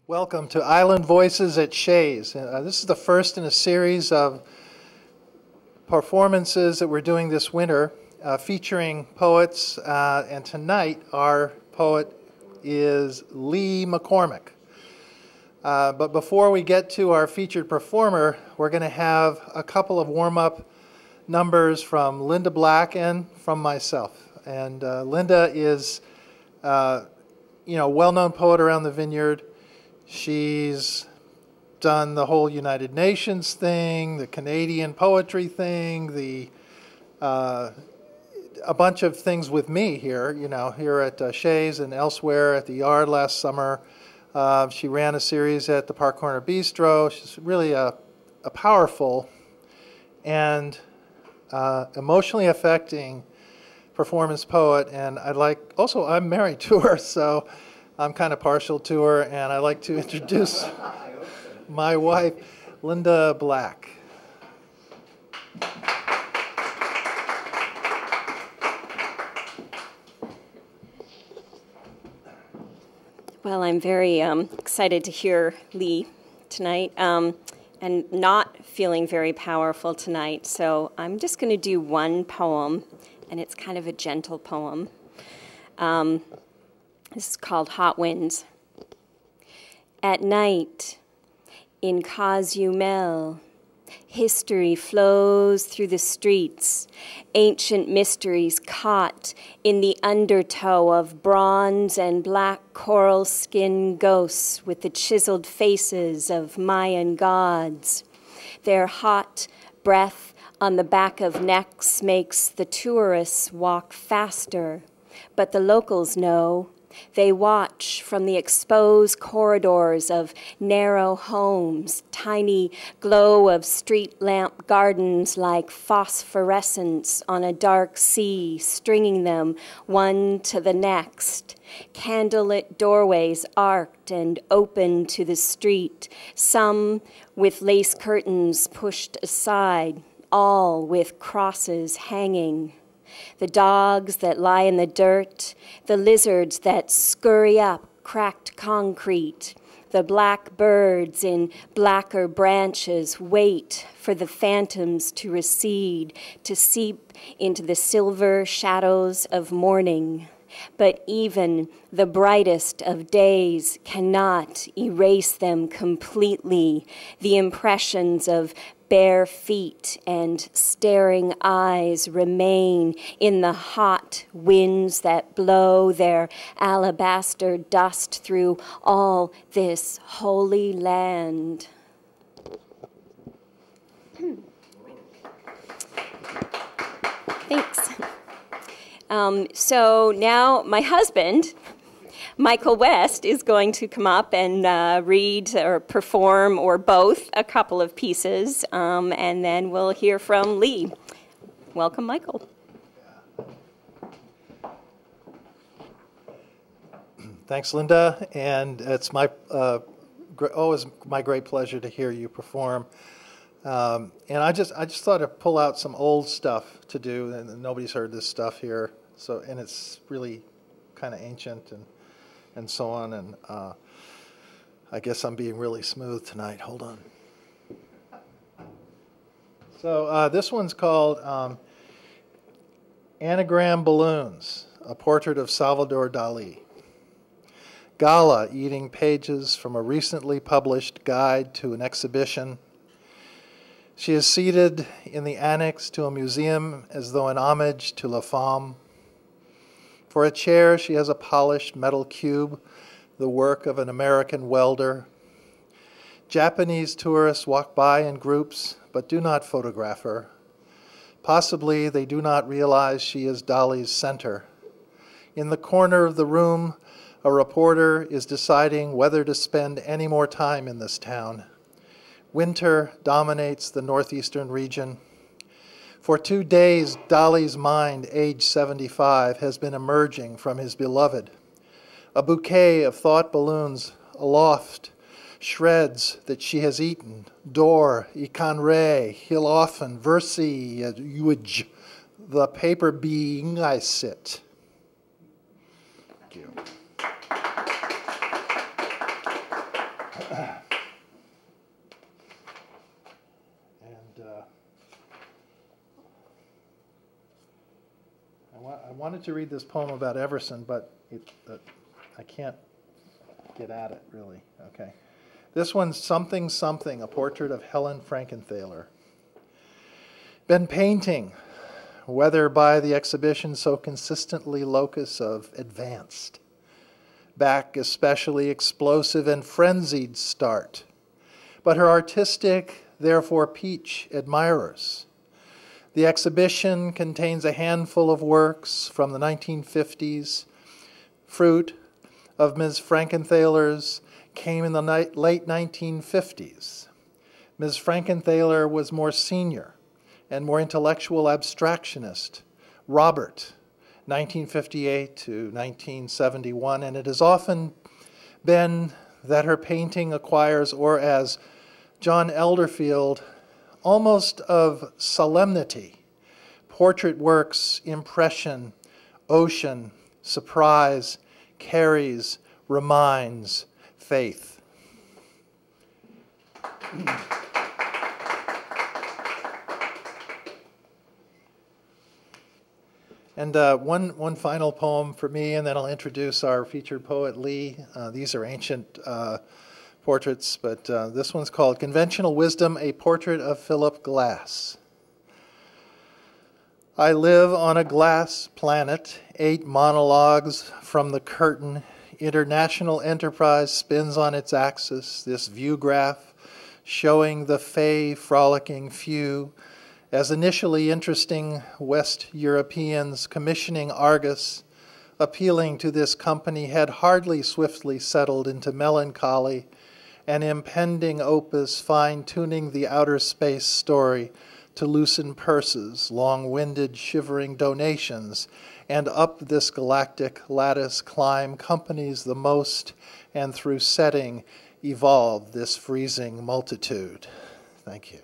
Welcome to Island Voices at Shays. This is the first in a series of performances that we're doing this winter featuring poets, and tonight our poet is Lee McCormack. But before we get to our featured performer, we're going to have a couple of warm-up numbers from Linda Black and from myself. And Linda is well-known poet around the Vineyard. She's done the whole United Nations thing, the Canadian poetry thing, a bunch of things with me here, here at Shays and elsewhere at the Yard last summer. She ran a series at the Park Corner Bistro. She's really a powerful and emotionally affecting performance poet, and I'm married to her, so I'm kind of partial to her, and I'd like to introduce my wife, Linda Black. Well, I'm very excited to hear Lee tonight, and not feeling very powerful tonight, so I'm just going to do one poem, and it's kind of a gentle poem. This is called Hot Winds. At night, in Cozumel, history flows through the streets, ancient mysteries caught in the undertow of bronze and black coral skin ghosts with the chiseled faces of Mayan gods. Their hot breath on the back of necks makes the tourists walk faster, but the locals know. They watch from the exposed corridors of narrow homes, tiny glow of street lamp gardens like phosphorescence on a dark sea, stringing them one to the next. Candlelit doorways arced and open to the street, some with lace curtains pushed aside, all with crosses hanging. The dogs that lie in the dirt, the lizards that scurry up cracked concrete, the black birds in blacker branches wait for the phantoms to recede, to seep into the silver shadows of morning. But even the brightest of days cannot erase them completely, the impressions of bare feet and staring eyes remain in the hot winds that blow their alabaster dust through all this holy land. Thanks. So now my husband, Michael West, is going to come up and read or perform or both a couple of pieces, and then we'll hear from Lee. Welcome, Michael. Thanks, Linda, and it's always my great pleasure to hear you perform. And I just thought I'd pull out some old stuff to do, and nobody's heard this stuff here, and it's really kind of ancient and so on, and I guess I'm being really smooth tonight. Hold on. So this one's called Anagram Balloons, a portrait of Salvador Dali. Gala eating pages from a recently published guide to an exhibition. She is seated in the annex to a museum as though in homage to La Femme. For a chair, she has a polished metal cube, the work of an American welder. Japanese tourists walk by in groups, but do not photograph her. Possibly they do not realize she is Dali's center. In the corner of the room, a reporter is deciding whether to spend any more time in this town. Winter dominates the northeastern region. For 2 days, Dali's mind, age 75, has been emerging from his beloved. A bouquet of thought balloons aloft, shreds that she has eaten, door, ikanre, hilofen, versi, uj, the paper being I sit. Thank you. I wanted to read this poem about Everson, but I can't get at it, really. Okay. This one's Something Something, a portrait of Helen Frankenthaler. Been painting, whether by the exhibition so consistently locus of advanced, back especially explosive and frenzied start, but her artistic, therefore peach admirers. The exhibition contains a handful of works from the 1950s. Fruit of Ms. Frankenthaler's came in the late 1950s. Ms. Frankenthaler was more senior and more intellectual abstractionist. Robert, 1958 to 1971, and it has often been that her painting acquires, or as John Elderfield, almost of solemnity. Portrait works, impression, ocean, surprise, carries, reminds, faith. And one final poem for me, and then I'll introduce our featured poet, Lee. These are ancient portraits, but this one's called Conventional Wisdom, a Portrait of Philip Glass. I live on a glass planet, 8 monologues from the curtain. International enterprise spins on its axis, this view graph showing the fey frolicking few, as initially interesting West Europeans commissioning Argus, appealing to this company, had hardly swiftly settled into melancholy, an impending opus fine-tuning the outer space story to loosen purses, long-winded shivering donations, and up this galactic lattice climb companies the most, and through setting evolve this freezing multitude. Thank you.